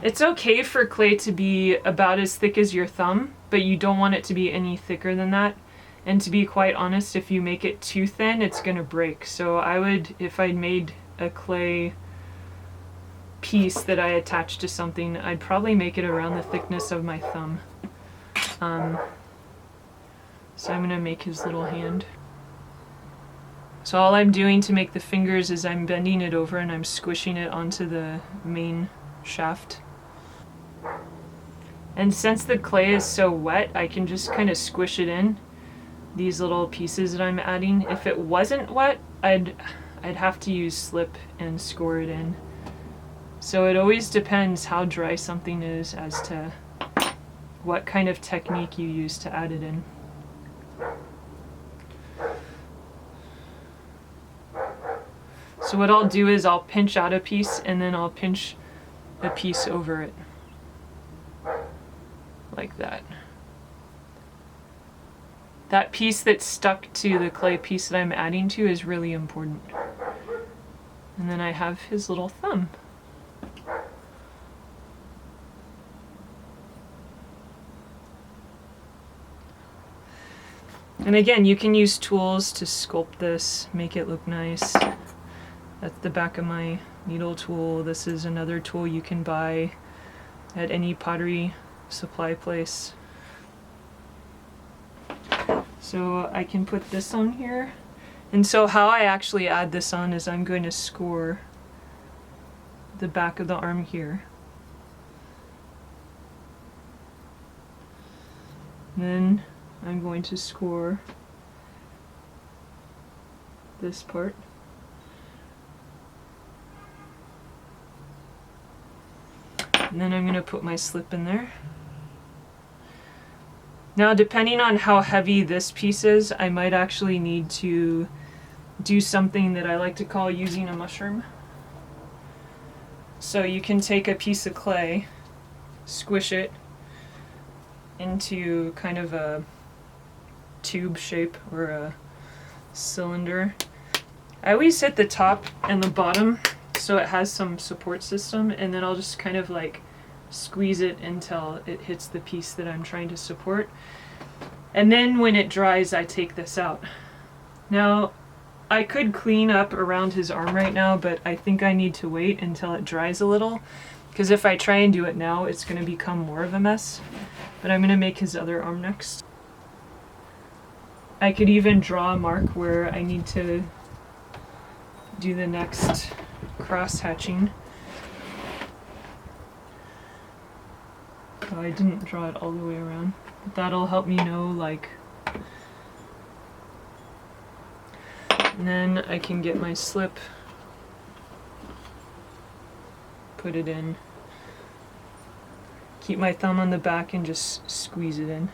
It's okay for clay to be about as thick as your thumb, but you don't want it to be any thicker than that. And to be quite honest, if you make it too thin, it's gonna break. So I would, if I'd made a clay piece that I attached to something, I'd probably make it around the thickness of my thumb. So I'm gonna make his little hand. So all I'm doing to make the fingers is I'm bending it over and I'm squishing it onto the main shaft. And since the clay is so wet, I can just kind of squish it in, these little pieces that I'm adding. If it wasn't wet, I'd have to use slip and score it in. So it always depends how dry something is as to what kind of technique you use to add it in. So what I'll do is I'll pinch out a piece and then I'll pinch a piece over it. Like that. That piece that's stuck to the clay piece that I'm adding to is really important. And then I have his little thumb. And again, you can use tools to sculpt this, make it look nice. That's the back of my needle tool. This is another tool you can buy at any pottery supply place. So I can put this on here. And so how I actually add this on is I'm going to score the back of the arm here. Then I'm going to score this part. And then I'm going to put my slip in there. Now, depending on how heavy this piece is, I might actually need to do something that I like to call using a mushroom. So you can take a piece of clay, squish it into kind of a tube shape or a cylinder. I always hit the top and the bottom so it has some support system, and then I'll just kind of like squeeze it until it hits the piece that I'm trying to support. And then when it dries, I take this out. Now, I could clean up around his arm right now, but I think I need to wait until it dries a little, because if I try and do it now, it's going to become more of a mess. But I'm going to make his other arm next. I could even draw a mark where I need to do the next cross hatching. So I didn't draw it all the way around. But that'll help me know, like. And then I can get my slip, put it in, keep my thumb on the back and just squeeze it in.